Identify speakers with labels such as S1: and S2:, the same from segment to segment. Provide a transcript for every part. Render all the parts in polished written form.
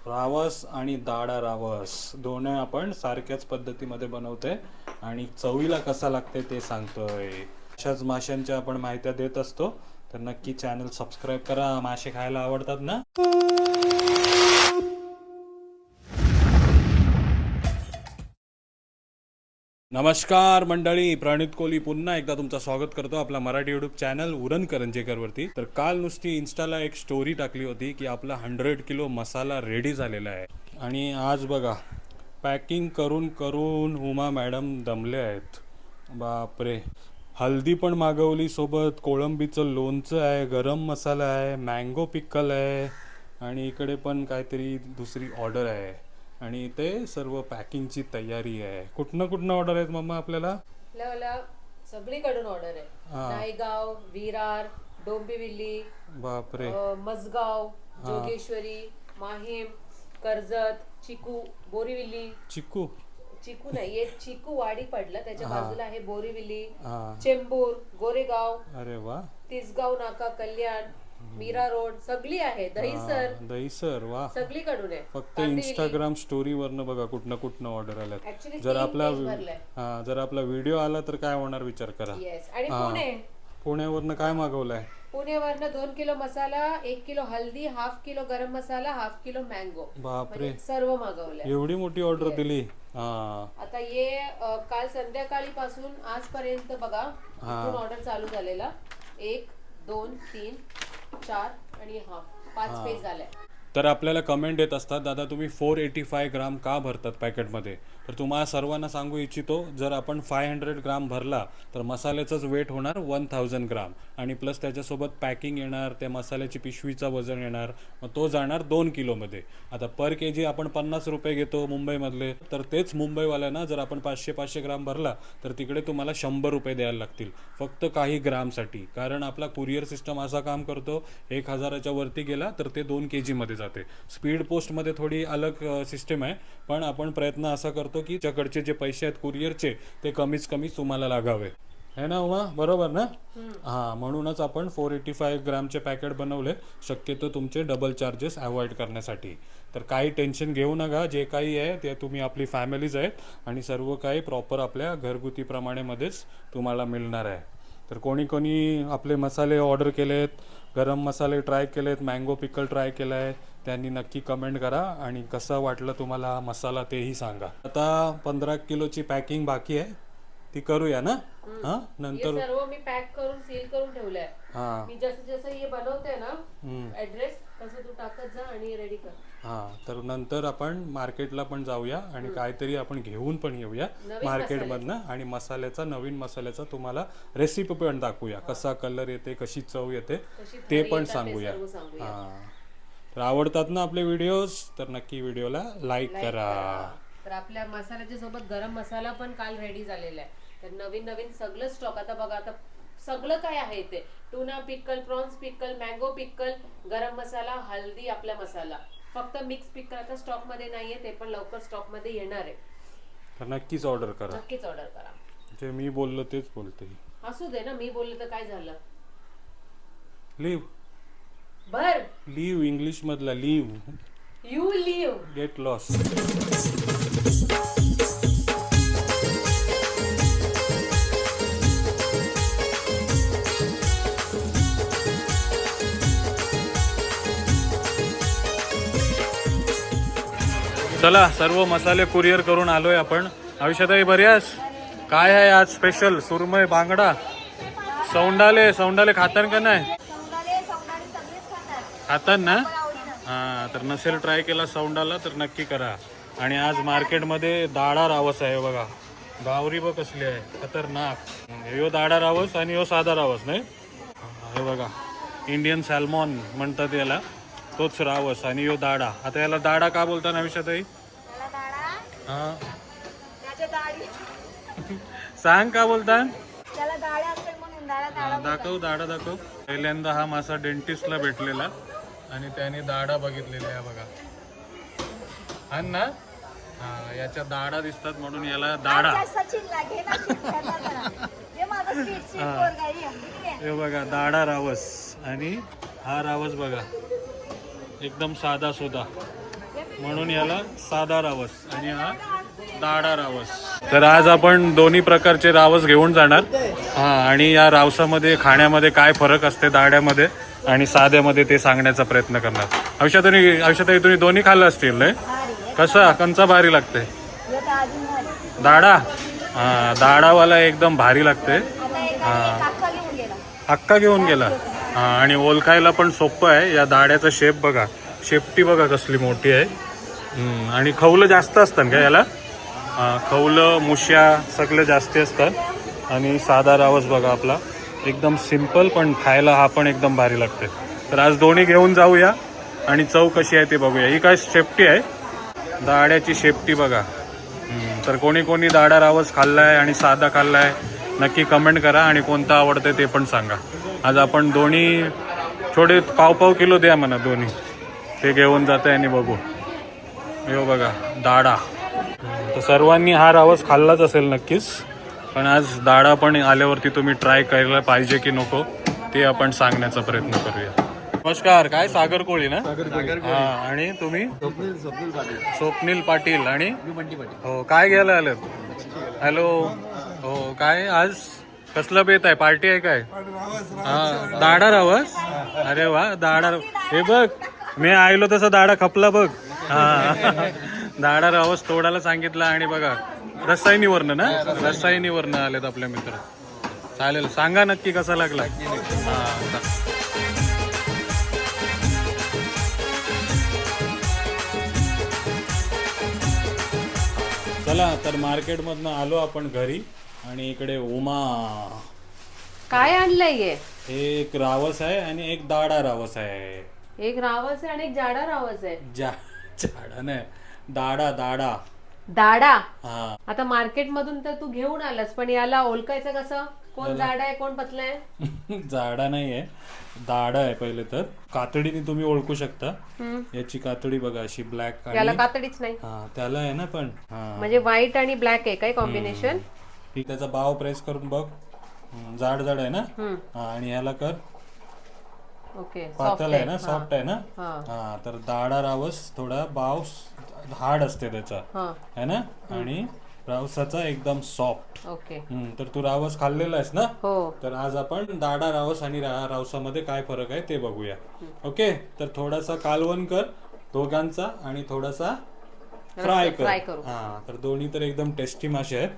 S1: रावस आणि दाडा रावस दोन्ही आपण सारख्याच पद्धतीमध्ये बनवतोय आणि चवीला कसा लागते ते सांगतोय. अशाच माशांच्या आपण माहित्या देत असतो, तर नक्की चॅनल सबस्क्राईब करा. मासे खायला आवडतात ना? नमस्कार मंडळी, प्रणित कोहली पुन्हा एकदा तुमचं स्वागत करतो आपला मराठी यूट्यूब चॅनल उरण करंजेकरवरती. तर काल नुसती इन्स्टाला एक स्टोरी टाकली होती की आपला 100 किलो मसाला रेडी झालेला आहे. आणि आज बघा पॅकिंग करून करून उमा मॅडम दमले आहेत. बापरे, हल्दी पण मागवली, सोबत कोळंबीचं लोणचं आहे, गरम मसाला आहे, मँगो पिक्कल आहे आणि इकडे पण काहीतरी दुसरी ऑर्डर आहे. आणि ते सर्व पॅकिंगची तयारी आहे. कुठनं ऑर्डर आहेत मम्मा आपल्याला?
S2: आपल्याला सगळीकडून ऑर्डर आहे. नायगाव, विरार, डोंबिवली,
S1: बापरे,
S2: मसगाव, जोगेश्वरी, माहीम, कर्जत, चिकू, बोरीविल्ली.
S1: चिकू
S2: नाही, एक चिकू वाडी पडलं त्याच्या बाजूला आहे बोरीविल्ली, चेंबूर, गोरेगाव,
S1: अरे वा,
S2: तिसगाव नाका, कल्याण, मीरा रोड सगळी आहे.
S1: दहीसर वा,
S2: सगळीकडून आहे.
S1: फक्त इंस्टाग्राम स्टोरी वरनं बघा कुठनं ऑर्डर आल्यात. जर आपला व्हिडिओ आला तर काय होणार विचार करा.
S2: आणि
S1: पुण्यावरनं काय मागवलंय?
S2: पुण्यावरनं 2 किलो मसाला, 1 किलो हल्दी, हाफ किलो गरम मसाला, हाफ किलो मँगो.
S1: बापरे,
S2: सर्व मागवलंय.
S1: एवढी मोठी ऑर्डर दिली.
S2: आता काल संध्याकाळी पासून आजपर्यंत बघा ऑर्डर चालू झालेला. 1 2 3 4 आणि हाफ 5 पेज झाल्या.
S1: तर आपल्याला कमेंट येत असतात, दादा तुम्ही 485 ग्राम का भरतात पॅकेटमध्ये? तर तुम्हाला सर्वांना सांगू इच्छितो, जर आपण 500 ग्राम भरला तर मसाल्याचंच वेट होणार 1000 ग्राम आणि प्लस त्याच्यासोबत पॅकिंग येणार, त्या मसाल्याची पिशवीचा वजन येणार, मग तो जाणार 2 किलोमध्ये. आता पर के जी आपण 50 रुपये घेतो मुंबईमधले, तर तेच मुंबईवाल्यांना जर आपण 500 ग्राम भरला तर तिकडे तुम्हाला 100 रुपये द्यायला लागतील फक्त काही ग्रामसाठी. कारण आपला कुरिअर सिस्टम असा काम करतो, 1000च्या वरती गेला तर ते 2 kg मध्ये जाते. स्पीड पोस्टमध्ये थोडी अलग सिस्टम आहे, पण आपण प्रयत्न असा करतो की त्याच्याकडचे जे पैसे आहेत कुरिअरचे ते कमीच कमी तुम्हाला लागावे, है ना उमा? बरोबर ना? म्हणूनच आपण 485 ग्रामचे पॅकेट बनवले, शक्यतो तुमचे डबल चार्जेस अवॉइड करण्यासाठी. तर काही टेन्शन घेऊ नका, जे काही आहे ते तुम्ही आपली फॅमिलीज आहेत आणि सर्व काही प्रॉपर आपल्या घरगुती प्रमाणेमध्येच तुम्हाला मिळणार आहे. तर कोणी आपले मसाले ऑर्डर केलेत, गरम मसाले ट्राय केलेत, मँगो पिकल ट्राय केला आहे, त्यांनी नक्की कमेंट करा आणि कसं वाटलं तुम्हाला मसाला तेही सांगा. आता 15 किलोची पॅकिंग बाकी आहे, ती करूया ना? नंतर
S2: सर्व मी पॅक करून सील करून ठेवलंय. मी जसं हे बनवते ना ऍड्रेस तसं तू टाकत जा आणि रेडी कर.
S1: तर नंतर आपण मार्केटला पण जाऊया आणि काहीतरी आपण घेऊन पण येऊया मार्केटमधनं आणि नवीन मसाल्याचा तुम्हाला रेसिपी पण दाखवूया, कसा कलर येते, कशी चव येते ते पण सांगूया. तर आवडतात ना आपले व्हिडिओज तर नक्की व्हिडिओला लाईक करा.
S2: तर आपल्या मसाल्याच्या सोबत गरम मसाला पण काल रेडी झालेला आहे. तर नवीन सगळं स्टॉक आता बघा, आता सगळं काय आहे ते tuna pickle, prawns pickle, mango pickle, गरम मसाला, हल्दी, आपला मसाला. फक्त मिक्स पिक्कल आता स्टॉक मध्ये नाहीये, ते पण लवकर स्टॉक मध्ये येणार आहे.
S1: तर नक्कीच ऑर्डर करा. जे मी बोललो तेच बोलते.
S2: असू दे ना, मी बोलले तर काय झालं?
S1: लीव इंग्लिश मधला leave.
S2: You leave,
S1: get lost. चला, सर्व मसाले कुरिअर करून आलोय आपण. आयुष्यातही बऱ्याच काय आहे आज स्पेशल? सुरमई, बांगडा, सौंडाले खातात का नाही? खातात ना? तर नसेल ट्राय केला सौंडाला तर नक्की करा. आणि आज मार्केटमध्ये दाडा रावस आहे बघा, गावरी बघ कसली आहे, खतरनाक. ह्यो दाडा रावस आणि ह्यो साधा रावस नाही, हे बघा इंडियन सॅल्मॉन म्हणतात याला, तोच रावस आणि ह्यो दाडा. आता याला दाडा का बोलतात आयुष्यातही? सांग का बोलतात? दाखव दाखव. पहिल्यांदा हा मासा डेंटिस्टला भेटलेला आणि त्याने दाडा बघितलेला आहे बघा, हा ना? याच्या दाडा दिसतात म्हणून याला दाडा. हे बघा दाडा रावस आणि हा रावस बघा एकदम साधा सुधा. म्हणून याला साधा रावस आणि हा दाडा रावस. तर आज आपण दोन्ही प्रकारचे रावस घेऊन जाणार. हा, आणि या रावसामध्ये खाण्यामध्ये काय फरक असते दाड्यामध्ये आणि साध्यामध्ये ते सांगण्याचा प्रयत्न करणार. आयुष्यात तुम्ही दोन्ही खाल्लं असतील नाही? कसा कंचा भारी लागते दाडा? हा, दाडावाला एकदम भारी लागते. हा, अक्का घेऊन गेला. हा, आणि ओळखायला पण सोपं आहे. या दाड्याचा शेप बघा, शेपटी बघा कसली मोठी आहे. आणि खवलं जास्त असतात का याला? खवलं मुश्या सगळं जास्ती असतात. आणि साधा रावस बघा आपला एकदम सिंपल, पण खायला हा पण एकदम भारी लागते. तर आज दोन्ही घेऊन जाऊया आणि चव कशी आहे ते बघूया. ही काय शेपटी आहे, दाड्याची शेपटी बघा. तर कोणी कोणी दाडा रावस खाल्लाय आणि साधा खाल्लाय नक्की कमेंट करा, आणि कोणता आवडतंय ते पण सांगा. आज आपण दोन्ही थोडे पाव किलो द्या म्हणा दोन्ही, ते घेऊन जाते आणि बघू. हे बघा दाडा. तर सर्वांनी हा रावस खाल्लाच असेल नक्कीच, पण आज दाडा पण आल्यावरती तुम्ही ट्राय करायला पाहिजे की नको ते आपण सांगण्याचा प्रयत्न करूया. नमस्कार, काय सागर कोळी ना? हा, आणि तुम्ही? स्वप्नील पाटील. आणि हो, काय घ्यायला आलेत? हॅलो. हो, काय आज कसलं बेत आहे, पार्टी आहे काय? हा, दाडा रावस. अरे वा, दाडा. हे बघ, मी आयलो तसा दाडा खपला बघ. हा, दाडा रावस तोडायला सांगितला. आणि बघा रसायनीवरनं ना, रसायनीवरनं आलेत आपले मित्र. चालेल, सांगा नक्की कसा लागला. हा, चला तर मार्केटमधनं आलो आपण घरी, आणि इकडे उमा.
S2: काय आणलंय?
S1: हे एक रावस आहे आणि एक दाडा रावस आहे.
S2: एक रावस आहे आणि एक जाडा रावस आहे.
S1: जाडा नाही, दाडा दाडा
S2: दाडा.
S1: हा.
S2: आता मार्केट मधून तर तू घेऊन आलास, पण याला ओळखायचं कसं? कोण जाडा आहे कोण पतला आहे?
S1: जाडा नाहीये, दाडा आहे. पहिले तर कातडीने तुम्ही ओळखू शकता. याची कातडी बघा अशी ब्लॅक.
S2: याला कातडीच नाही.
S1: हा, त्याला आहे ना, पण
S2: म्हणजे व्हाईट आणि ब्लॅक आहे काय कॉम्बिनेशन?
S1: त्याचा बाव प्रेस करून बघ, जाड जाड आहे ना. आणि ह्याला कर
S2: ओके,
S1: पातळ आहे ना, सॉफ्ट आहे ना. हा, तर दाडा रावस थोडा बाव हार्ड असते त्याचा है ना, आणि रावसाचा एकदम सॉफ्ट.
S2: ओके.
S1: तर तू रावस खाल्लेला आहेस ना?
S2: हो.
S1: तर आज आपण दाडा रावस आणि रावसामध्ये काय फरक आहे ते बघूया. ओके, तर थोडासा कालवण कर दोघांचा आणि थोडासा फ्राय कर. हा, तर दोन्ही तर एकदम टेस्टी मासे आहेत.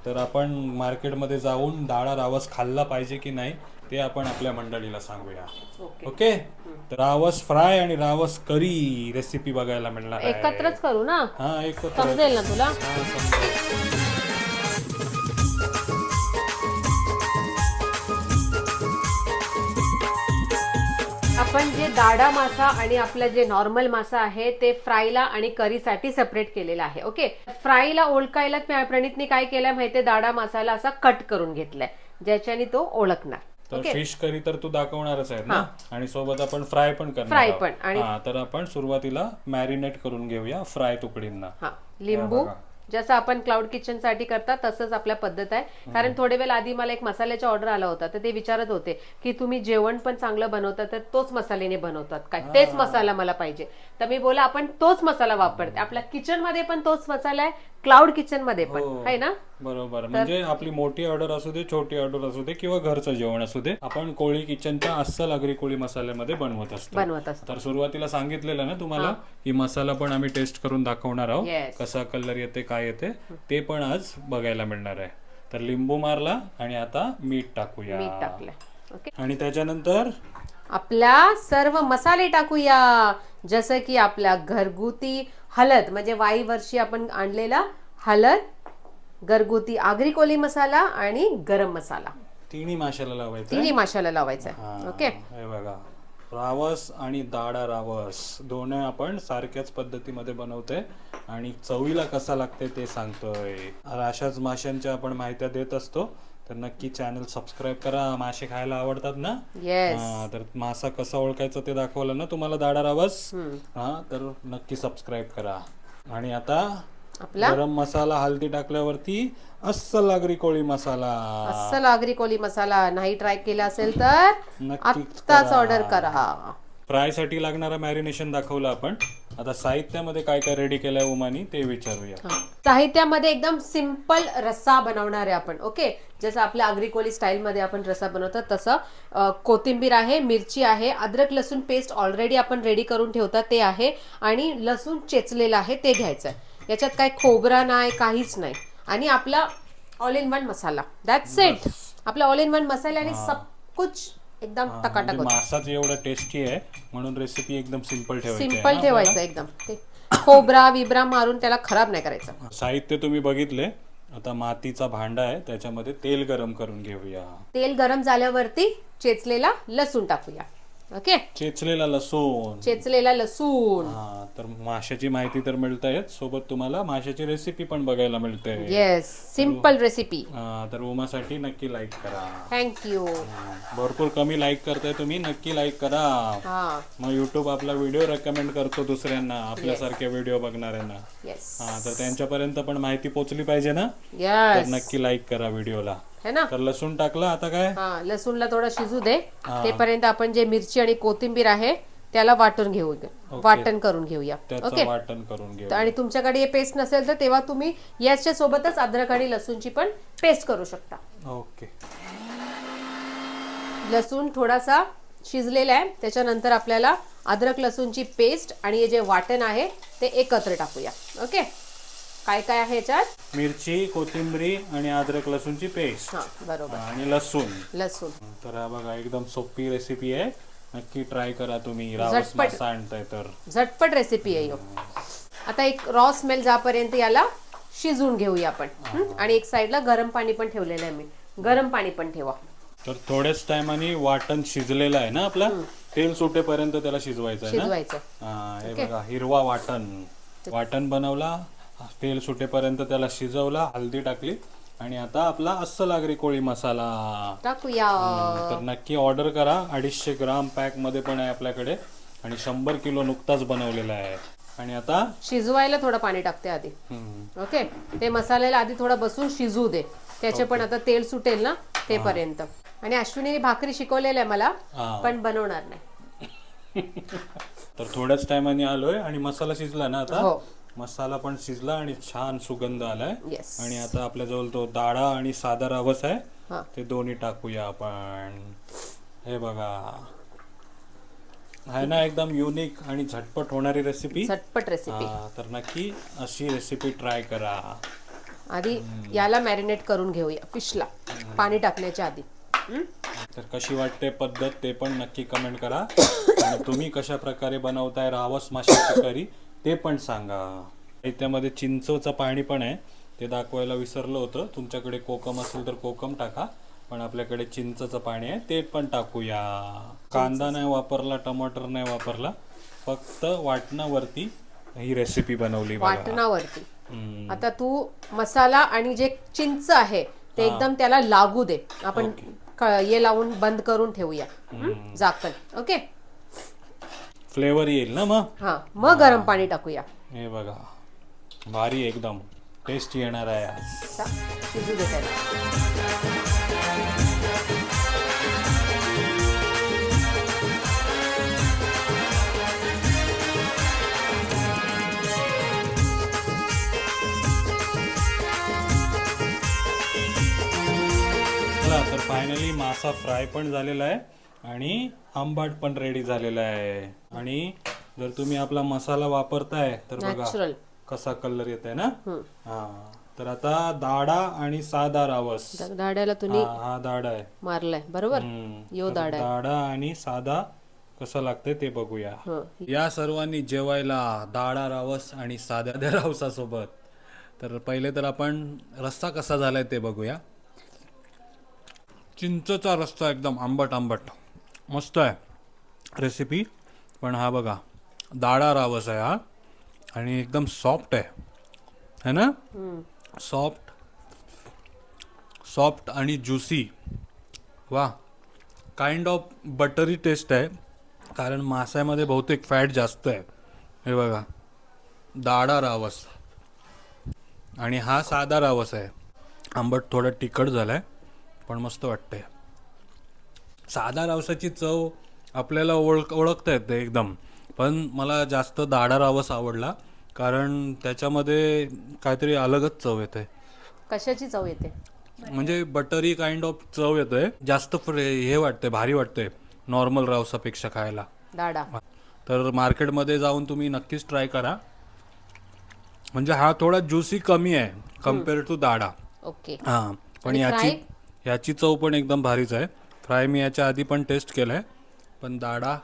S1: तर आपण मार्केटमध्ये जाऊन दाडा रावस खाल्ला पाहिजे की नाही ते आपण आपल्या मंडळीला सांगूया. ओके, तर रावस फ्राय आणि रावस करी रेसिपी बघायला मिळणार आहे.
S2: एकत्रच करू ना?
S1: हा, एकत्र.
S2: समजेल ना तुला? आपण जे दाडा मासा आणि आपला जे नॉर्मल मासा आहे ते फ्रायला आणि करीसाठी सेपरेट केलेला आहे. ओके, फ्रायला ओळखायला प्रणितने काय केलंय माहितीये, दाडा मसाला असा कट करून घेतलाय ज्याच्याने तो ओळखणार.
S1: तर फिश करी तर तू दाखवणारच आहे ना, आणि सोबत आपण फ्राय पण करणार.
S2: फ्राय पण. आणि
S1: तर आपण सुरुवातीला मॅरिनेट करून घेऊया फ्राय तुकडींना.
S2: लिंबू जसं आपण क्लाउड किचन साठी करतात तसंच आपल्या पद्धत आहे. कारण थोडे वेळ आधी मला एक मसाल्याचा ऑर्डर आला होता, तर ते विचारत होते की तुम्ही जेवण पण चांगलं बनवतात तर तोच मसाल्याने बनवतात काय, तेच मसाला मला पाहिजे. तर मी बोला आपण तोच मसाला वापरते, आपल्या किचन मध्ये पण तोच मसाला आहे, क्लाउड किचन मध्ये पण आहे ना.
S1: बरोबर, म्हणजे आपली मोठी ऑर्डर असू दे, छोटी ऑर्डर असू दे, किंवा घरचं जेवण असू दे, आपण कोळी किचनच्या अस्सल आगरी कोळी मसाल्यामध्ये बनवत असतो. तर सुरुवातीला सांगितलेलं ना तुम्हाला की मसाला पण आम्ही टेस्ट करून दाखवणार आहोत, कसा कलर येते काय येते ते पण आज बघायला मिळणार आहे. तर लिंबू मारला आणि आता मीठ टाकूया.
S2: मीठ टाकलं. ओके, आणि त्याच्यानंतर आपल्या सर्व मसाले टाकूया, जसं की आपल्या घरगुती हळद, म्हणजे वाई वर्षी आपण आणलेला हळद, घरगुती आगरी कोळी मसाला आणि गरम मसाला.
S1: तिन्ही माशाला
S2: लावायचा. ओके,
S1: हे बघा रावस आणि दाडा रावस दोन्ही आपण सारख्याच पद्धतीमध्ये बनवतोय आणि चवीला कसा लागते ते सांगतोय. अशाच माशांच्या आपण माहिती देत असतो, तर नक्की चॅनल सबस्क्राईब करा. मासे खायला आवडतात ना? तर मासा कसा ओळखायचा ते दाखवलं ना तुम्हाला दाडा रावस. तर नक्की सबस्क्राईब करा. आणि आता गरम मसाला, हळदी टाकल्यावरती अस्सल आगरी कोळी मसाला.
S2: अस्सल आगरी कोळी मसाला नाही ट्राय केला असेल तर आत्ताच ऑर्डर करा.
S1: फ्राय साठी लागणारा मॅरिनेशन दाखवलं आपण. आता साहित्यामध्ये काय काय रेडी केलंय उमानी ते विचारूया.
S2: साहित्यामध्ये एकदम सिंपल रस्सा बनवणार आहे आपण. ओके, जसं आपल्या आग्रिकोली स्टाईल मध्ये आपण रस्सा बनवतात तसं कोथिंबीर आहे, मिरची आहे, अद्रक लसूण पेस्ट ऑलरेडी आपण रेडी करून ठेवतात ते आहे, आणि लसूण चेचलेला आहे ते घ्यायचं आहे. याच्यात काय खोबरा नाही, काहीच नाही, आणि आपला all in one masala. That's it. आपला ऑल इन वन मसाल्याने सब कुछ एकदम टकाटक होतं.
S1: मासाच एवढा टेस्टी आहे म्हणून रेसिपी एकदम सिंपल ठेवायची आहे
S2: सिंपल
S1: ना
S2: ठेवायचं एकदम. ते खोबरा विब्रा मारून त्याला खराब नाही करायचं.
S1: आपल्याला? साहित्य तुम्ही बघितले. आता मातीचा भांडा आहे, त्याच्यामध्ये तेल गरम करून घेऊया.
S2: तेल गरम झाल्यावरती चेचलेला लसूण टाकूया. ओके,
S1: चेचलेला लसूण.
S2: चेचलेला लसूण.
S1: हा, तर माशाची माहिती तर मिळते, सोबत तुम्हाला माशाची रेसिपी पण बघायला मिळते.
S2: Yes, simple recipe.
S1: तर उमासाठी नक्की लाईक करा.
S2: थँक्यू.
S1: भरपूर कमी लाईक करताय तुम्ही, नक्की लाईक करा.
S2: हा,
S1: मग युट्यूब आपला व्हिडिओ रेकमेंड करतो दुसऱ्यांना, आपल्यासारख्या व्हिडिओ बघणाऱ्यांना.
S2: येस.
S1: हा, तर त्यांच्यापर्यंत पण माहिती पोहोचली पाहिजे ना, तर
S2: यस,
S1: नक्की लाईक करा व्हिडिओला.
S2: है ना.
S1: तर लसूण टाकला, आता काय?
S2: हा, लसूणला थोडा शिजू दे. तेपर्यंत आपण जे मिरची आणि कोथिंबीर आहे त्याला वाटून घेऊ, वाटण करून घेऊया.
S1: त्याचं वाटण करून घेऊ.
S2: आणि तुमच्याकडे हे पेस्ट नसेल तर तेव्हा तुम्ही याच्या सोबतच अद्रक आणि लसूणची पण पेस्ट करू शकता.
S1: ओके.
S2: लसूण थोडासा शिजलेला आहे, त्याच्यानंतर आपल्याला अद्रक लसूणची पेस्ट आणि हे जे वाटण आहे ते एकत्र टाकूया. ओके, काय काय आहे याच्यात?
S1: मिरची, कोथिंबरी आणि अद्रक लसूणची पेस्ट.
S2: हा, बरोबर.
S1: आणि लसूण.
S2: लसूण.
S1: तर हा बघा, एकदम सोपी रेसिपी आहे, नक्की ट्राय करा तुम्ही. रावस मासा आणताय तर
S2: झटपट रेसिपी आहे. आता एक रॉ स्मेल जापर्यंत याला शिजवून घेऊया आपण. आणि एक साइडला गरम पाणी पण ठेवलेलं आहे मी, गरम पाणी पण ठेवा.
S1: तर थोड्याच टायमाने वाटण शिजलेलं आहे ना आपला, तेल सुटेपर्यंत त्याला शिजवायचं आहे ना.
S2: शिजवायचं.
S1: हा, हे बघा, हिरवा वाटण बनवला, तेल सुटेपर्यंत त्याला शिजवला, हळदी टाकली, आणि आता आपला अस्सल आग्रिकोळी मसाला
S2: टाकूया.
S1: तर नक्की ऑर्डर करा. 250 ग्राम पॅक मध्ये पण आहे आपल्याकडे, आणि 100 किलो नुकताच बनवलेला आहे. आणि आता
S2: शिजवायला थोडं पाणी टाकते आधी. ओके, ते मसाल्याला आधी थोडा बसून शिजू दे, त्याचे पण आता तेल सुटेल ना ते पर्यंत. आणि अश्विनीने भाकरी शिकवलेल्या आहे मला, पण बनवणार नाही.
S1: तर थोड्याच टायमाने आलोय, आणि मसाला शिजला ना आता.
S2: हो,
S1: मसाला पण शिजला आणि छान सुगंध आलाय.
S2: येस.
S1: आणि आता आपल्या जवळ तो दाडा आणि साधा रावस आहे,
S2: हा,
S1: ते दोन्ही टाकूया आपण. हे बघा, आहे ना एकदम युनिक आणि झटपट होणारी रेसिपी.
S2: झटपट रेसिपी.
S1: तर नक्की अशी रेसिपी ट्राय करा.
S2: आधी याला मॅरिनेट करून घेऊया फिशला, पाणी टाकण्याच्या आधी.
S1: तर कशी वाटते पद्धत ते पण नक्की कमेंट करा. आणि तुम्ही कशा प्रकारे बनवताय रावस माशाची करी ते पण सांगा. त्यामध्ये चिंचचं पाणी पण आहे, ते दाखवायला विसरलं होतं. तुमच्याकडे कोकम असेल तर कोकम टाका, पण आपल्याकडे चिंचचं पाणी आहे ते पण टाकूया. कांदा नाही वापरला, टमाटर नाही वापरला, फक्त वाटणावरती ही रेसिपी बनवली बघा.
S2: वाटणावरती. आता तू मसाला आणि जे चिंच आहे ते एकदम त्याला लागू दे. आपण हे लावून बंद करून ठेवूया झाकण. ओके,
S1: फ्लेवर येईल ना मग.
S2: हा, मग गरम पाणी टाकूया.
S1: हे बघा, भारी एकदम टेस्ट येणार आहे.
S2: आता शिजू दे त्याला.
S1: तर फायनली मासा फ्राय पण झालेला आहे, आणि आंबाट पण रेडी झालेला आहे. आणि जर तुम्ही आपला मसाला वापरताय तर बघा
S2: नॅचरल
S1: कसा कलर येत आहे ना. हा, तर आता दाडा आणि साधा रावस.
S2: दाड्याला तुम्ही
S1: हा दाडा आहे
S2: मारलाय बरोबर. यो
S1: तर
S2: दाडा
S1: दाडा आणि साधा कसं लागतंय ते बघूया. या सर्वांनी जेवायला दाडा रावस आणि साध्या रावसा सोबत. तर पहिले तर आपण रस्सा कसा झालाय ते बघूया. चिंचचा रस्सा एकदम आंबट आंबट मस्त आहे रेसिपी. पण हा बघा, दाडा रावस आहे हा, आणि एकदम सॉफ्ट आहे ना. सॉफ्ट आणि ज्युसी. वा, काइंड ऑफ बटरी टेस्ट आहे, कारण माशामध्ये बहुतेक फॅट जास्त आहे. हे बघा, दाडा रावस, आणि हा साधा रावस आहे. आंबट थोडं तिखट झालाय, पण मस्त वाटतंय. साधा रावसाची चव आपल्याला ओळखता येते एकदम, पण मला जास्त दाडा रावस आवडला कारण त्याच्यामध्ये काहीतरी अलगच चव येते.
S2: कशाची चव येते?
S1: म्हणजे बटरी काइंड ऑफ चव येतोय. जास्त हे वाटतंय, भारी वाटतंय नॉर्मल रावसापेक्षा खायला.
S2: दाडा.
S1: तर मार्केटमध्ये जाऊन तुम्ही नक्कीच ट्राय करा. म्हणजे हा थोडा ज्युसी कमी आहे कम्पेअर टू दाडा.
S2: ओके.
S1: हां, पण
S2: आणि
S1: याची चव पण एकदम भारीच आहे. फ्राय मी याच्या आधी पण टेस्ट केलाय, पण दाडा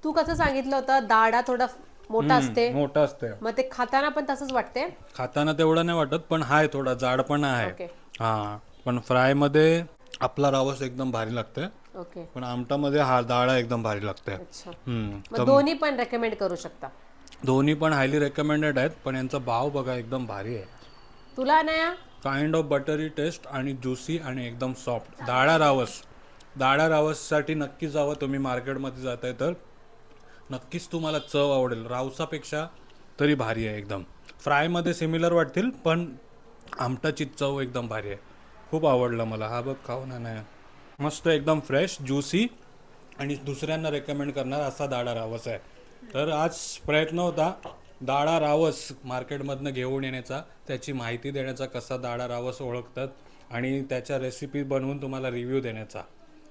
S2: तू कसं सांगितलं होतं दाडा थोडा मोठा असते,
S1: मोठा असते.
S2: मग ते खाताना पण तसंच वाटते.
S1: खाताना तेवढं नाही वाटत, पण हाय थोडा जाडपणा आहे.
S2: ओके.
S1: हां, पण फ्रायमध्ये आपला रावस एकदम भारी लागतंय,
S2: ओके.
S1: पण आमटामध्ये हा दाडा एकदम भारी लागतंय.
S2: अच्छा.
S1: हम्म.
S2: मग दोन्ही पण रेकमेंड करू शकता.
S1: दोन्ही पण हायली रेकमेंडेड आहेत, पण यांचा भाव बघा एकदम भारी आहे.
S2: तुला नाही
S1: काइंड ऑफ बटरी टेस्ट आणि ज्युसी आणि एकदम सॉफ्ट. दाडा रावससाठी नक्की जावं तुम्ही मार्केटमध्ये जाताय तर नक्कीच तुम्हाला चव आवडेल. रावसापेक्षा तरी भारी आहे एकदम. फ्रायमध्ये सिमिलर वाटतील, पण आमटाची चव एकदम भारी आहे. खूप आवडलं मला. हा बघ खाऊ ना. मस्त एकदम फ्रेश ज्युसी आणि दुसऱ्यांना रेकमेंड करणार असा दाडा रावस आहे. तर आज प्रयत्न होता दाडा रावस मार्केटमधनं घेऊन येण्याचा, त्याची माहिती देण्याचा, कसा दाडा रावस ओळखतात आणि त्याच्या रेसिपी बनवून तुम्हाला रिव्ह्यू देण्याचा.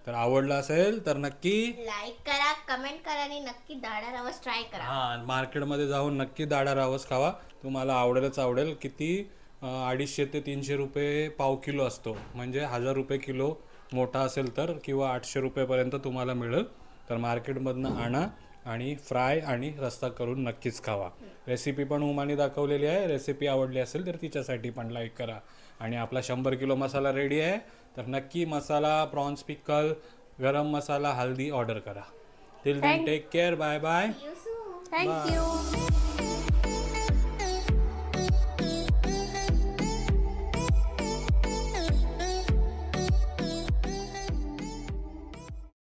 S1: तर आवडला असेल तर नक्की
S3: लाईक करा, कमेंट करा आणि नक्की दाडा रावस ट्राय करा.
S1: हां, मार्केटमध्ये जाऊन नक्की दाडा रावस खावा. तुम्हाला आवडेलच आवडेल. किती 250 ते 300 रुपये पाव किलो असतो, म्हणजे 1000 रुपये किलो मोठा असेल तर, किंवा 800 रुपयेपर्यंत तुम्हाला मिळेल. तर मार्केटमधनं आणा आणि फ्राय आणि रस्सा करून नक्कीच खावा. रेसिपी पण उमाने दाखवलेली आहे. रेसिपी आवडली असेल तर तिच्यासाठी पण लाईक करा. आणि आपला 100 किलो मसाला रेडी आहे. तर नक्की मसाला, प्रॉन्स पिकल, गरम मसाला, हल्दी ऑर्डर करा. Till then take care. Bye bye.
S3: See you soon.
S2: Thank you.